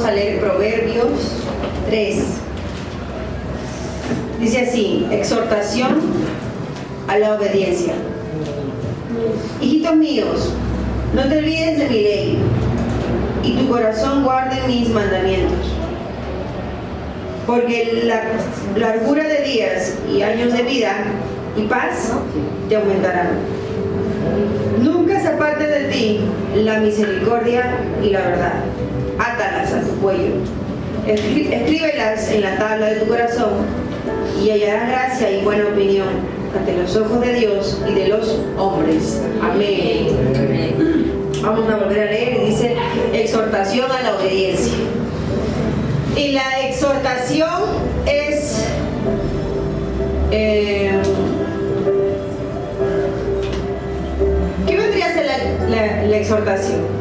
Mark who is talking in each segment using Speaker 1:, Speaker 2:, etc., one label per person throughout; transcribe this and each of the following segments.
Speaker 1: a leer Proverbios 3. Dice así: exhortación a la obediencia. Hijitos míos, no te olvides de mi ley, y tu corazón guarde mis mandamientos. Porque la largura de días y años de vida y paz te aumentarán. Nunca se aparte de ti la misericordia y la verdad. Átalas a tu cuello. Escríbelas en la tabla de tu corazón, y hallarás gracia y buena opinión ante los ojos de Dios y de los hombres. Amén. Vamos a volver a leer. Dice: exhortación a la obediencia. Y la exhortación es ¿qué vendría a ser la exhortación?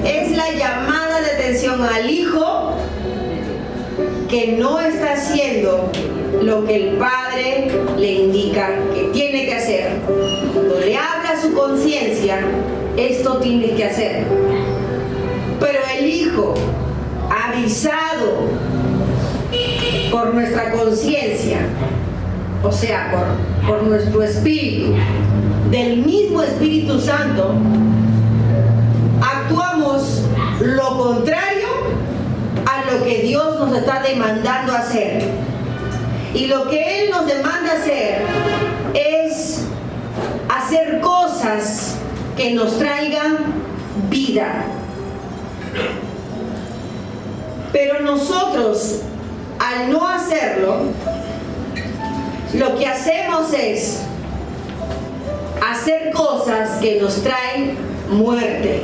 Speaker 1: Es la llamada de atención al hijo que no está haciendo lo que el padre le indica que tiene que hacer. Cuando le habla a su conciencia, esto tienes que hacer. Pero el hijo, avisado por nuestra conciencia, o sea, por nuestro espíritu, del mismo Espíritu Santo, actuamos lo contrario a lo que Dios nos está demandando hacer. Y lo que Él nos demanda hacer es hacer cosas que nos traigan vida. Pero nosotros, al no hacerlo, lo que hacemos es hacer cosas que nos traen muerte.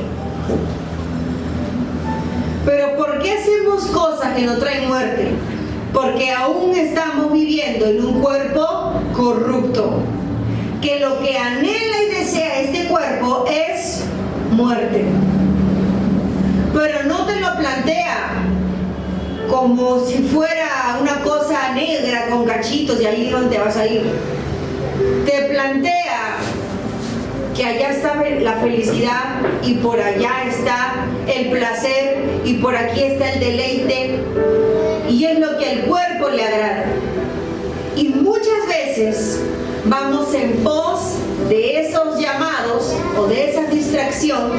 Speaker 1: Pero ¿por qué hacemos cosas que nos traen muerte? Porque aún estamos viviendo en un cuerpo corrupto, que lo que anhela y desea este cuerpo es muerte. Pero no te lo plantea como si fuera una cosa negra con cachitos y ahí es donde vas a ir. Te plantea que allá está la felicidad y por allá está el placer y por aquí está el deleite, y es lo que al cuerpo le agrada. Y muchas veces vamos en pos de esos llamados o de esa distracción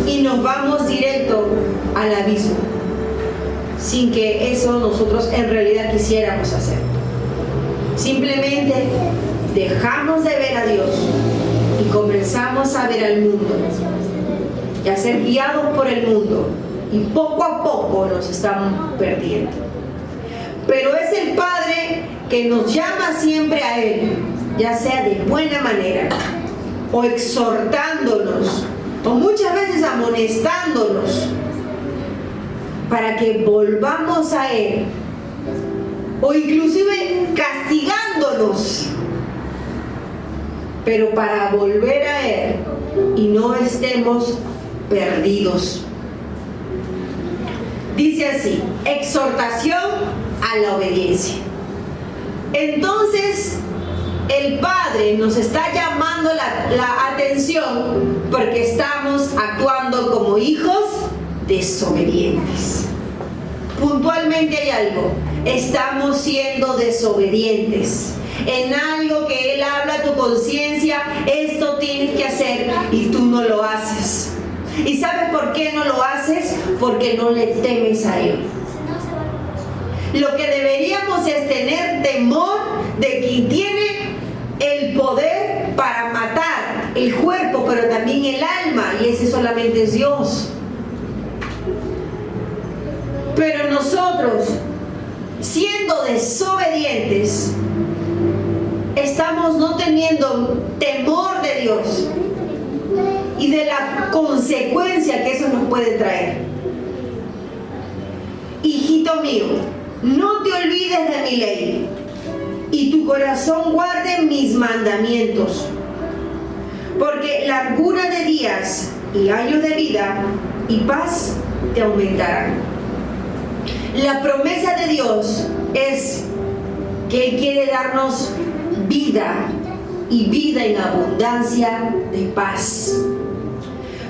Speaker 1: y nos vamos directo al abismo, sin que eso nosotros en realidad quisiéramos hacer. Simplemente dejamos de ver a Dios y comenzamos a ver al mundo y a ser guiados por el mundo, y poco a poco nos estamos perdiendo. Pero es el Padre que nos llama siempre a Él, ya sea de buena manera o exhortándonos o muchas veces amonestándonos para que volvamos a Él, o inclusive castigándonos, pero para volver a Él y no estemos perdidos. Dice así: exhortación a la obediencia. Entonces el Padre nos está llamando la atención porque estamos actuando como hijos desobedientes. Puntualmente hay algo: estamos siendo desobedientes en algo que Él habla a tu conciencia. Esto tienes que hacer y tú no lo haces. ¿Y sabes por qué no lo haces? Porque no le temes a Él. Lo que deberíamos es tener temor de quien tiene el poder para matar el cuerpo, pero también el alma, y ese solamente es Dios. Pero nosotros, siendo desobedientes, estamos no teniendo temor de Dios y de la consecuencia que eso nos puede traer. Hijito mío, no te olvides de mi ley, y tu corazón guarde mis mandamientos, porque largura de días y años de vida y paz te aumentarán. La promesa de Dios es que Él quiere darnos vida, y vida en abundancia de paz.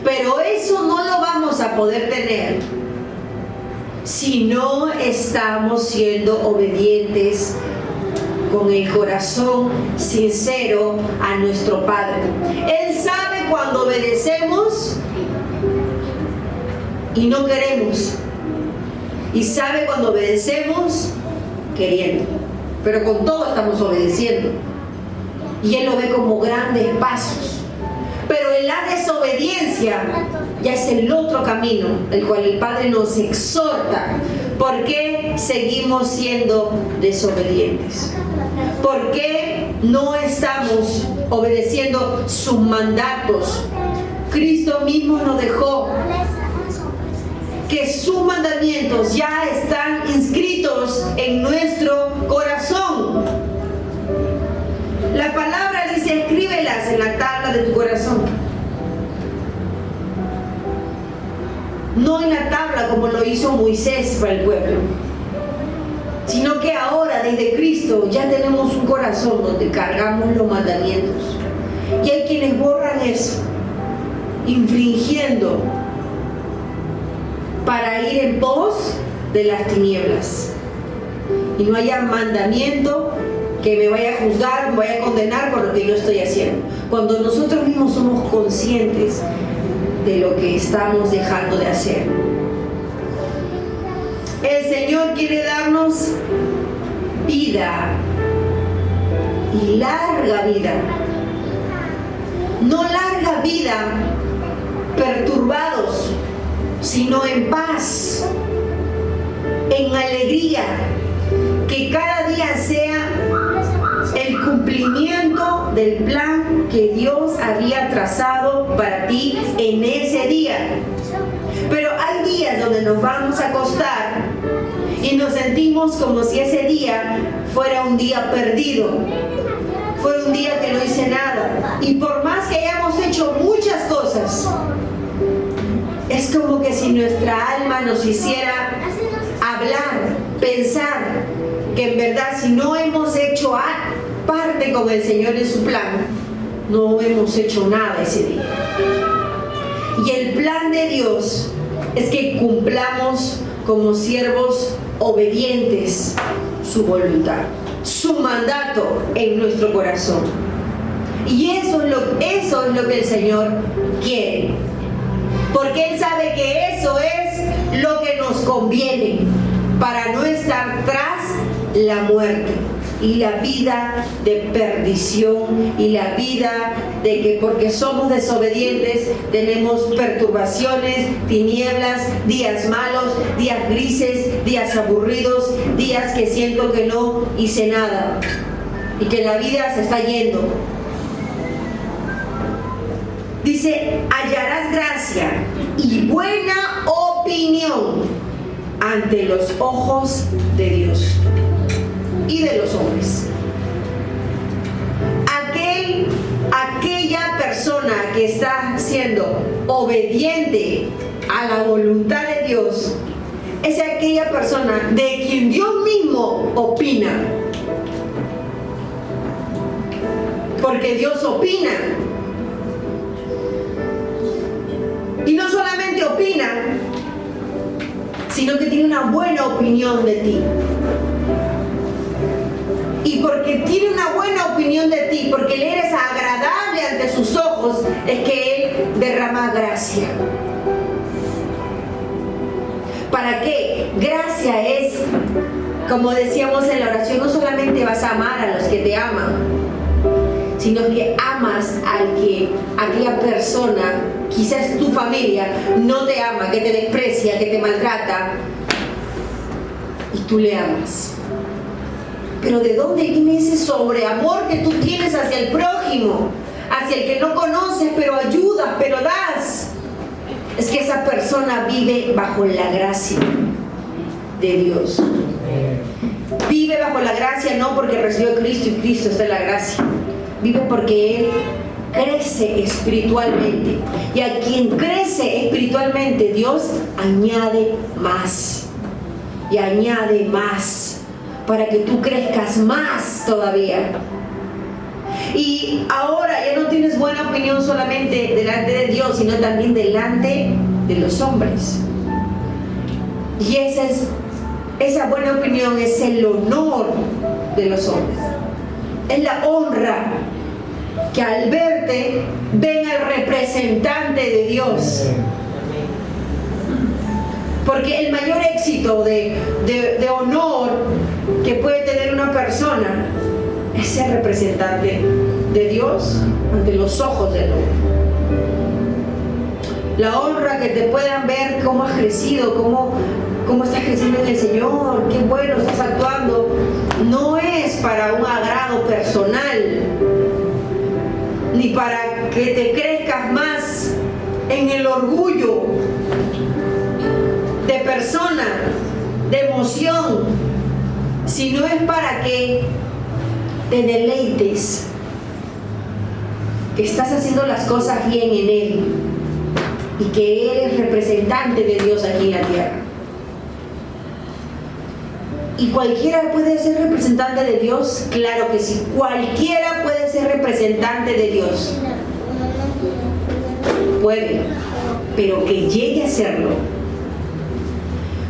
Speaker 1: Pero eso no lo vamos a poder tener si no estamos siendo obedientes con el corazón sincero a nuestro Padre. Él sabe cuando obedecemos y no queremos, y sabe cuando obedecemos queriendo, pero con todo estamos obedeciendo, y Él lo ve como grandes pasos. Pero en la desobediencia ya es el otro camino, el cual el Padre nos exhorta. ¿Por qué seguimos siendo desobedientes? ¿Por qué no estamos obedeciendo sus mandatos? Cristo mismo nos dejó que sus mandamientos ya están inscritos en nuestro corazón. La palabra dice: escríbelas en la tabla de tu corazón. No en la tabla como lo hizo Moisés para el pueblo, sino que ahora desde Cristo ya tenemos un corazón donde cargamos los mandamientos. Y hay quienes borran eso, infringiendo para ir en pos de las tinieblas. Y no haya mandamiento que me vaya a juzgar, me vaya a condenar por lo que yo estoy haciendo. Cuando nosotros mismos somos conscientes de lo que estamos dejando de hacer. El Señor quiere darnos vida, y larga vida. No larga vida perturbados, sino en paz, en alegría. Que cada día sea el cumplimiento del plan que Dios había trazado para ti en ese día. Pero hay días donde nos vamos a acostar y nos sentimos como si ese día fuera un día perdido, fuera un día que no hice nada. Y por más que hayamos hecho muchas cosas, es como que si nuestra alma nos hiciera hablar, pensar que en verdad si no hemos hecho parte con el Señor en su plan, no hemos hecho nada ese día. Y el plan de Dios es que cumplamos como siervos obedientes su voluntad, su mandato en nuestro corazón. Y eso es lo que el Señor quiere, porque Él sabe que eso es lo que nos conviene para no estar tras la muerte y la vida de perdición, y la vida de que porque somos desobedientes tenemos perturbaciones, tinieblas, días malos, días grises, días aburridos, días que siento que no hice nada y que la vida se está yendo. Dice: hallarás gracia y buena opinión ante los ojos de Dios y de los hombres. Aquella persona que está siendo obediente a la voluntad de Dios es aquella persona de quien Dios mismo opina, porque Dios opina. Y no solamente opina, sino que tiene una buena opinión de ti. Y porque tiene una buena opinión de ti, porque le eres agradable ante sus ojos, es que Él derrama gracia. ¿Para qué? Gracia es, como decíamos en la oración, no solamente vas a amar a los que te aman, sino que amas aquella persona, quizás tu familia no te ama, que te desprecia, que te maltrata, y tú le amas. Pero ¿de dónde viene ese sobreamor que tú tienes hacia el prójimo? Hacia el que no conoces, pero ayudas, pero das. Es que esa persona vive bajo la gracia de Dios. Vive bajo la gracia no porque recibió a Cristo y Cristo está en la gracia. Vive porque Él crece espiritualmente. Y a quien crece espiritualmente, Dios añade más. Y añade más, para que tú crezcas más todavía. Y ahora ya no tienes buena opinión solamente delante de Dios, sino también delante de los hombres. Y esa buena opinión es el honor de los hombres. Es la honra que al verte ven al representante de Dios. Porque el mayor éxito de honor que puede tener una persona es ser representante de Dios ante los ojos del hombre. La honra que te puedan ver cómo has crecido, cómo estás creciendo en el Señor, qué bueno estás actuando, no es para un agrado personal, ni para que te crezcas más en el orgullo de persona, de emoción, sino es para que te deleites, que estás haciendo las cosas bien en Él y que eres representante de Dios aquí en la tierra. ¿Y cualquiera puede ser representante de Dios? Claro que sí, cualquiera puede ser representante de Dios. Puede, pero que llegue a serlo.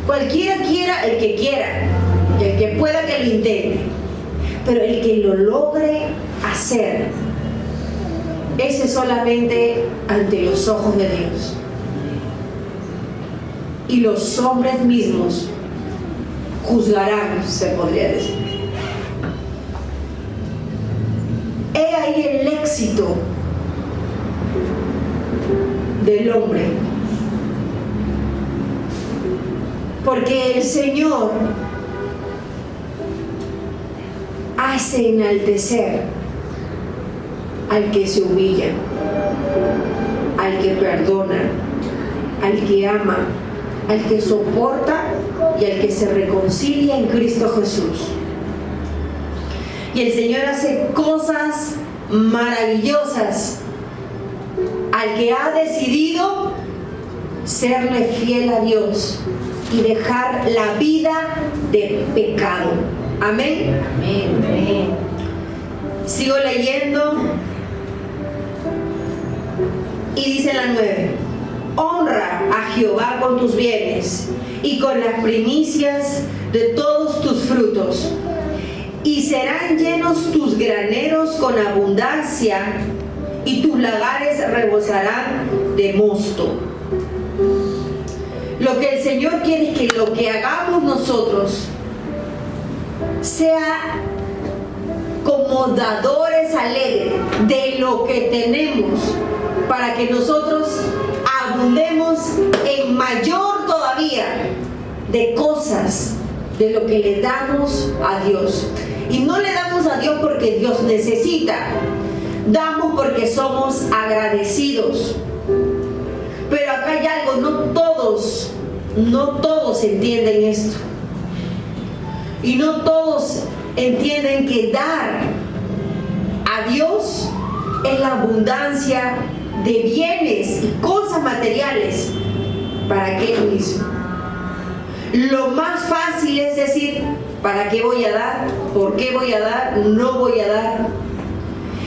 Speaker 1: Cualquiera quiera, el que quiera, y el que pueda que lo intente, pero el que lo logre hacer, ese solamente ante los ojos de Dios. Y los hombres mismos juzgarán, se podría decir. He ahí el éxito del hombre. Porque el Señor hace enaltecer al que se humilla, al que perdona, al que ama, al que soporta y al que se reconcilia en Cristo Jesús. Y el Señor hace cosas maravillosas al que ha decidido serle fiel a Dios y dejar la vida de pecado. Amén.
Speaker 2: Amén. Amén.
Speaker 1: Sigo leyendo y dice la 9: honra a Jehová con tus bienes y con las primicias de todos tus frutos, y serán llenos tus graneros con abundancia, y tus lagares rebosarán de mosto. Lo que el Señor quiere es que lo que hagamos nosotros sea como dadores alegres de lo que tenemos, para que nosotros abundemos en mayor todavía de cosas de lo que le damos a Dios. Y no le damos a Dios porque Dios necesita, damos porque somos agradecidos. Pero acá hay algo, no todos entienden esto. Y no todos entienden que dar a Dios es la abundancia de bienes y cosas materiales para Él mismo. Lo más fácil es decir, ¿para qué voy a dar? ¿Por qué voy a dar? No voy a dar.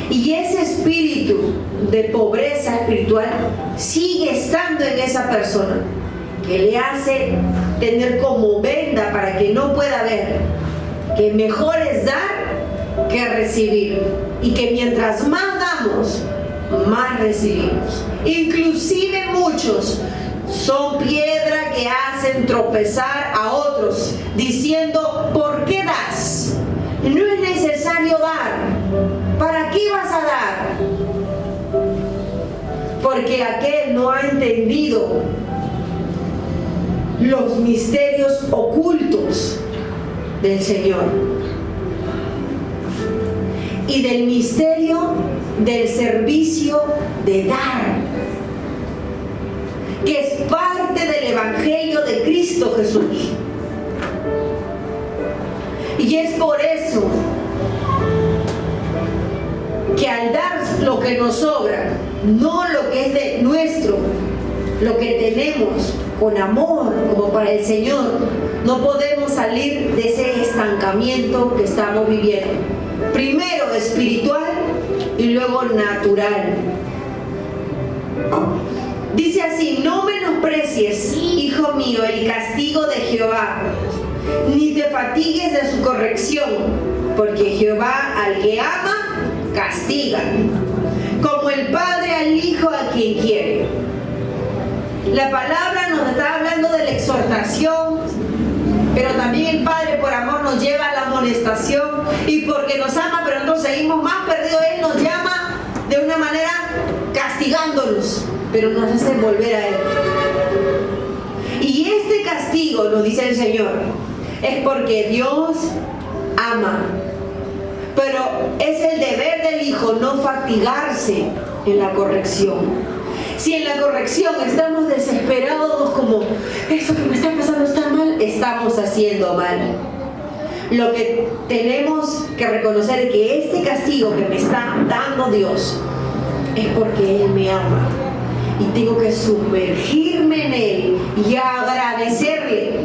Speaker 1: Y ese espíritu de pobreza espiritual sigue estando en esa persona, que le hace tener como venda para que no pueda ver que mejor es dar que recibir, y que mientras más damos, más recibimos. Inclusive muchos son piedra que hacen tropezar a otros, diciendo: ¿por qué das? No es necesario dar. ¿Para qué vas a dar? Porque aquel no ha entendido los misterios ocultos del Señor y del misterio del servicio de dar, que es parte del Evangelio de Cristo Jesús. Y es por eso que al dar lo que nos sobra, no lo que es de nuestro, lo que tenemos con amor como para el Señor, no podemos salir de ese estancamiento que estamos viviendo. Primero espiritual y luego natural. Dice así: no menosprecies, hijo mío, el castigo de Jehová, ni te fatigues de su corrección, porque Jehová al que ama, castiga, como el padre al hijo a quien quiere. La palabra nos está hablando de la exhortación, pero también el Padre por amor nos lleva a la amonestación, y porque nos ama, pero entonces seguimos más perdidos, Él nos llama de una manera castigándonos, pero nos hace volver a Él. Y este castigo, nos dice el Señor, es porque Dios ama, pero es el deber del hijo no fatigarse en la corrección. Si en la corrección estamos desesperados, como esto que me está pasando está mal, estamos haciendo mal. Lo que tenemos que reconocer es que este castigo que me está dando Dios es porque Él me ama, y tengo que sumergirme en Él y agradecerle,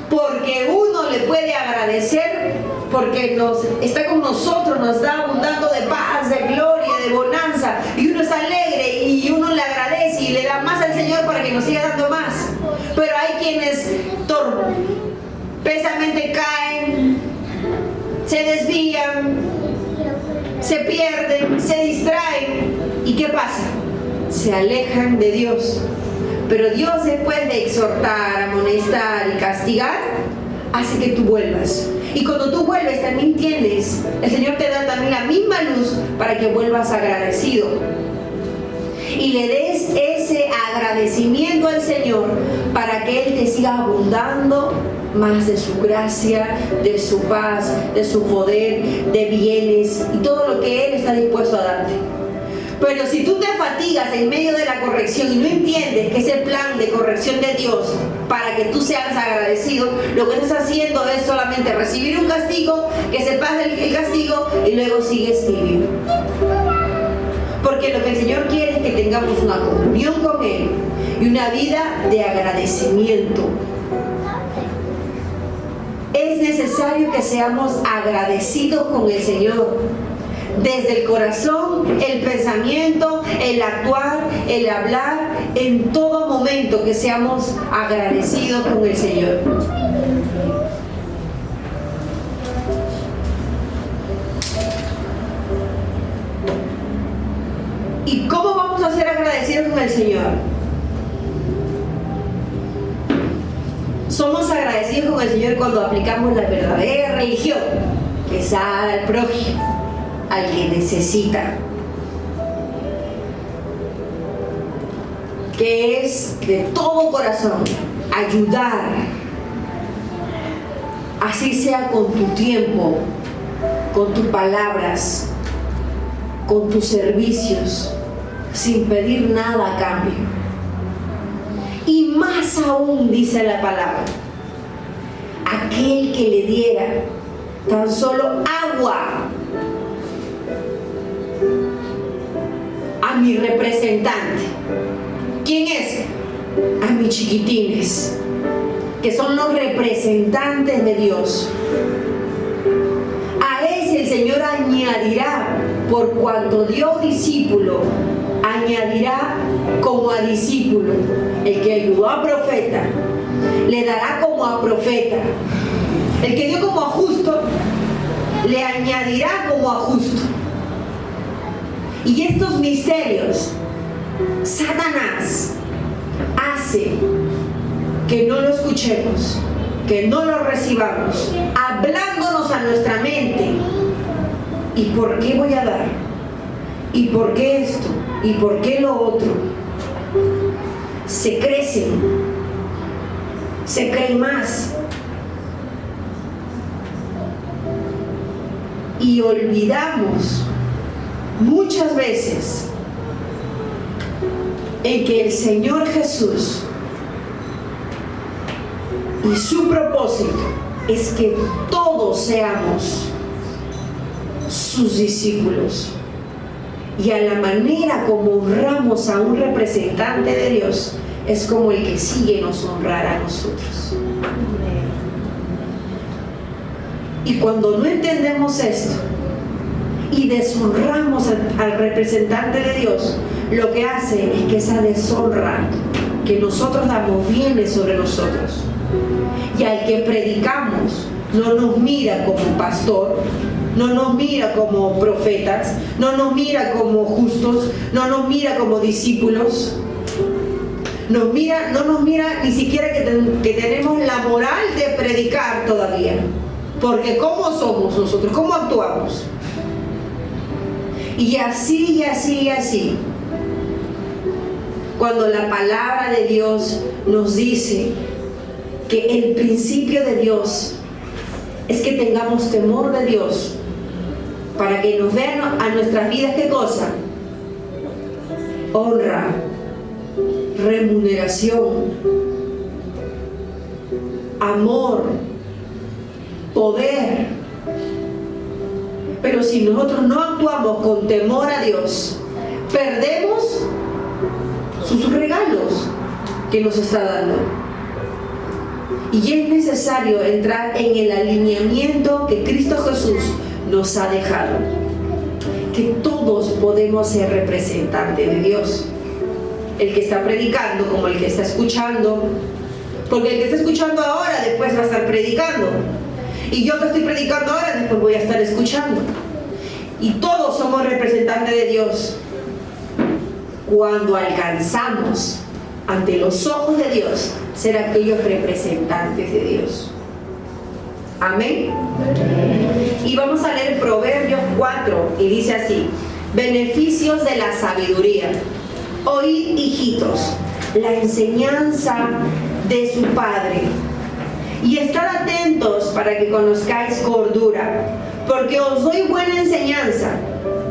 Speaker 1: porque uno le puede agradecer porque está con nosotros, nos está abundando de paz, de gloria, de bonanza, y uno es alegre y uno le agradece y le da más al Señor para que nos siga dando más. Pero hay quienes torpezamente caen, se desvían, se pierden, se distraen. ¿Y qué pasa? Se alejan de Dios. Pero Dios, después de exhortar, amonestar y castigar, hace que tú vuelvas. Y cuando tú vuelves, también tienes, el Señor te da también la misma luz para que vuelvas agradecido. Y le des ese agradecimiento al Señor para que Él te siga abundando más de su gracia, de su paz, de su poder, de bienes y todo lo que Él está dispuesto a darte. Pero si tú te fatigas en medio de la corrección y no entiendes que ese plan de corrección de Dios para que tú seas agradecido, lo que estás haciendo es solamente recibir un castigo, que se pase el castigo y luego sigues viviendo. Porque lo que el Señor quiere es que tengamos una comunión con Él y una vida de agradecimiento. Es necesario que seamos agradecidos con el Señor. Desde el corazón, el pensamiento, el actuar, el hablar, en todo momento que seamos agradecidos con el Señor. ¿Y cómo vamos a ser agradecidos con el Señor? Somos agradecidos con el Señor cuando aplicamos la verdadera religión, que es dar al prójimo, al que necesita, que es de todo corazón ayudar, así sea con tu tiempo, con tus palabras, con tus servicios, sin pedir nada a cambio. Y más aún, dice la palabra, aquel que le diera tan solo agua a mi representante. ¿Quién es? A mis chiquitines, que son los representantes de Dios. A ese el Señor añadirá, por cuanto dio discípulo, añadirá como a discípulo. El que ayudó a profeta, le dará como a profeta. El que dio como a justo, le añadirá como a justo. Y estos misterios, Satanás hace que no lo escuchemos, que no lo recibamos, hablándonos a nuestra mente. ¿Y por qué voy a dar? ¿Y por qué esto? ¿Y por qué lo otro? Se crecen, se creen más. Y olvidamos muchas veces en que el Señor Jesús y su propósito es que todos seamos sus discípulos. Y a la manera como honramos a un representante de Dios es como el que sigue nos honrará a nosotros. Y cuando no entendemos esto y deshonramos al representante de Dios, lo que hace es que esa deshonra que nosotros damos viene sobre nosotros. Y al que predicamos no nos mira como pastor, no nos mira como profetas, no nos mira como justos, no nos mira como discípulos, no nos mira ni siquiera que tenemos la moral de predicar todavía. Porque ¿cómo somos nosotros? ¿Cómo actuamos? Y así, y así, y así. Cuando la palabra de Dios nos dice que el principio de Dios es que tengamos temor de Dios para que nos vean a nuestras vidas, ¿qué cosa? Honra, remuneración, amor, poder. Pero si nosotros no actuamos con temor a Dios, perdemos sus regalos que nos está dando. Y es necesario entrar en el alineamiento que Cristo Jesús nos ha dejado, que todos podemos ser representantes de Dios, el que está predicando como el que está escuchando, porque el que está escuchando ahora después va a estar predicando, y yo que estoy predicando ahora después voy a estar escuchando, y todos somos representantes de Dios. Cuando alcanzamos ante los ojos de Dios ser aquellos representantes de Dios. Amén. Y vamos a leer Proverbios 4 y dice así: beneficios de la sabiduría. Oíd, hijitos, la enseñanza de su padre, y estad atentos para que conozcáis cordura, porque os doy buena enseñanza.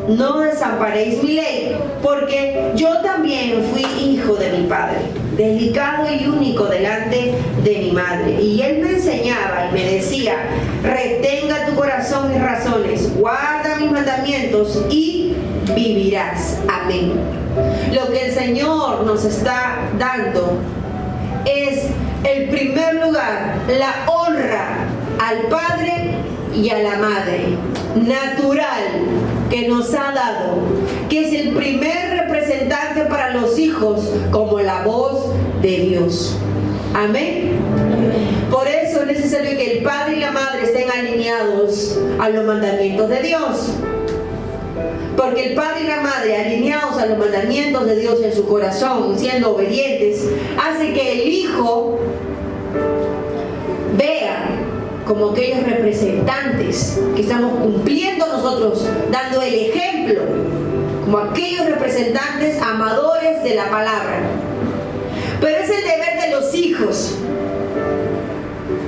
Speaker 1: No desamparéis mi ley, porque yo también fui hijo de mi padre, delicado y único delante de mi madre. Y él me enseñaba y me decía: retenga tu corazón mis razones, guarda mis mandamientos y vivirás. Amén. Lo que el Señor nos está dando es, en primer lugar, la honra al Padre y a la Madre natural que nos ha dado, que es el primer representante para los hijos como la voz de Dios. Amén. Por eso es necesario que el Padre y la Madre estén alineados a los mandamientos de Dios, porque el Padre y la Madre alineados a los mandamientos de Dios en su corazón, siendo obedientes, hace que el Hijo vea como aquellos representantes que estamos cumpliendo nosotros, dando el ejemplo, como aquellos representantes amadores de la palabra. Pero es el deber de los hijos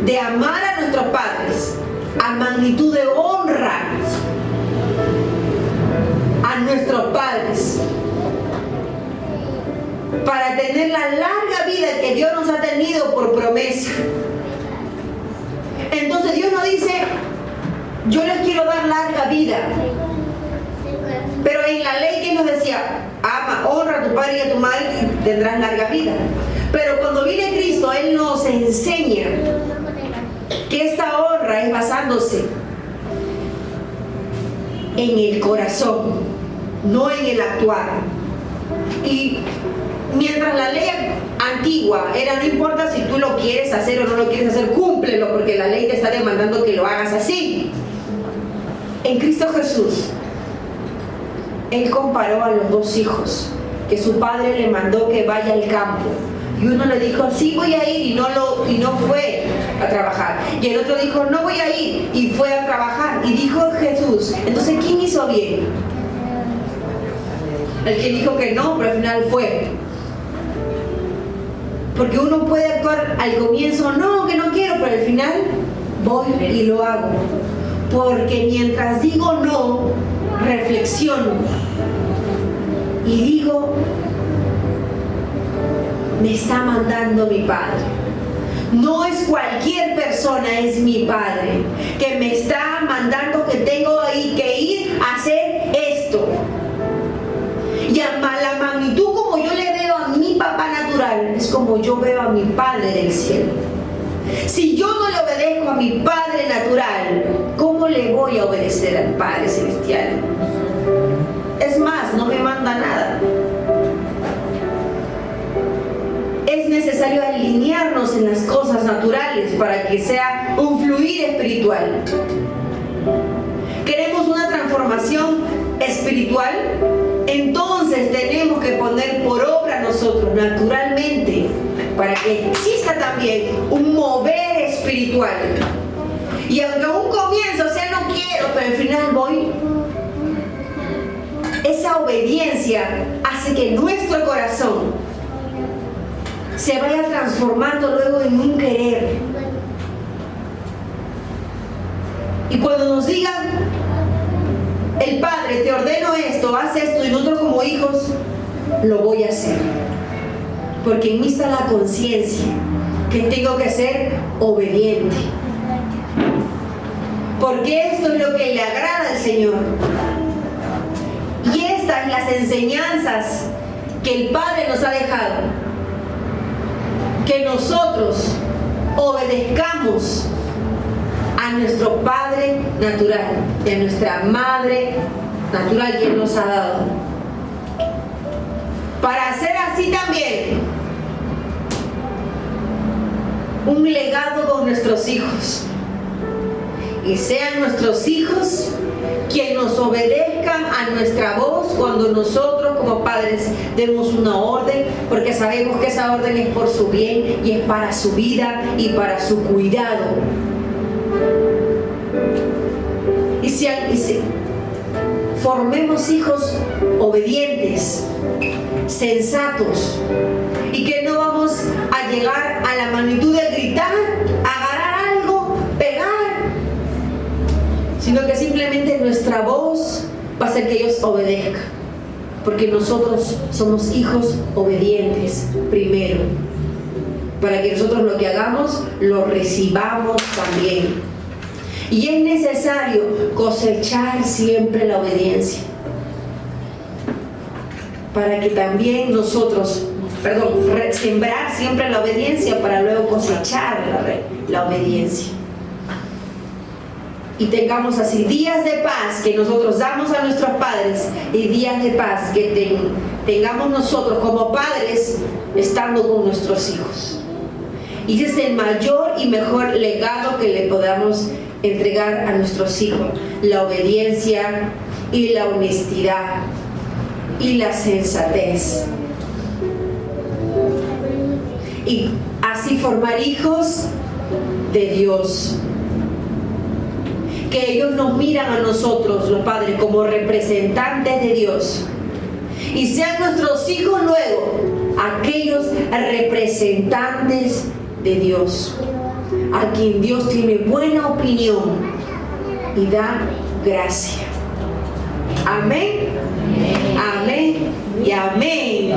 Speaker 1: de amar a nuestros padres a magnitud de honra a nuestros padres, para tener la larga vida que Dios nos ha tenido por promesa. Entonces Dios nos dice: yo les quiero dar larga vida. Pero en la ley que nos decía: ama, honra a tu padre y a tu madre y tendrás larga vida. Pero cuando viene Cristo, Él nos enseña que esta honra es basándose en el corazón, no en el actuar. Y mientras la ley antigua era: no importa si tú lo quieres hacer o no lo quieres hacer, cúmplelo, porque la ley te está demandando que lo hagas así. En Cristo Jesús, Él comparó a los dos hijos, que su padre le mandó que vaya al campo, y uno le dijo: sí, voy a ir, y no fue a trabajar, y el otro dijo: no voy a ir, y fue a trabajar. Y dijo Jesús: entonces, ¿quién hizo bien? El que dijo que no, pero al final fue. Porque uno puede actuar al comienzo: no, que no quiero, pero al final voy y lo hago. Porque mientras digo no, reflexiono y digo: me está mandando mi Padre. No es cualquier persona, es mi Padre, que me está mandando que tengo que ir a hacer esto. Y a la magnitud como yo le veo a mi papá natural, es como yo veo a mi Padre del cielo. Si yo no le obedezco a mi Padre natural, ¿cómo ¿cómo le voy a obedecer al Padre Celestial? Es más, no me manda nada. Es necesario alinearnos en las cosas naturales para que sea un fluir espiritual. ¿Queremos una transformación espiritual? Entonces tenemos que poner por obra nosotros naturalmente para que exista también un mover espiritual. Y aunque un comienzo sea no quiero, pero al final voy, esa obediencia hace que nuestro corazón se vaya transformando luego en un querer. Y cuando nos digan, el Padre, te ordeno esto, haz esto, y nosotros como hijos, lo voy a hacer. Porque en mí está la conciencia que tengo que ser obediente. Porque esto es lo que le agrada al Señor. Y estas son las enseñanzas que el Padre nos ha dejado. Que nosotros obedezcamos a nuestro Padre natural y a nuestra Madre natural que nos ha dado. Para hacer así también un legado con nuestros hijos. Y sean nuestros hijos quienes nos obedezcan a nuestra voz cuando nosotros como padres demos una orden, porque sabemos que esa orden es por su bien y es para su vida y para su cuidado. Y formemos hijos obedientes, sensatos, y que no vamos a llegar a la magnitud de gritar, agarrar algo, pegar, sino que simplemente nuestra voz va a hacer que ellos obedezcan, porque nosotros somos hijos obedientes primero, para que nosotros lo que hagamos lo recibamos también. Y es necesario cosechar siempre la obediencia, para que también nosotros, sembrar siempre la obediencia para luego cosechar la obediencia. Y tengamos así días de paz que nosotros damos a nuestros padres y días de paz que tengamos nosotros como padres estando con nuestros hijos. Y ese es el mayor y mejor legado que le podamos entregar a nuestros hijos: la obediencia y la honestidad y la sensatez. Y así formar hijos de Dios, que ellos nos miran a nosotros, los padres, como representantes de Dios, y sean nuestros hijos luego aquellos representantes de Dios, a quien Dios tiene buena opinión y da gracia. Amén, amén y amén.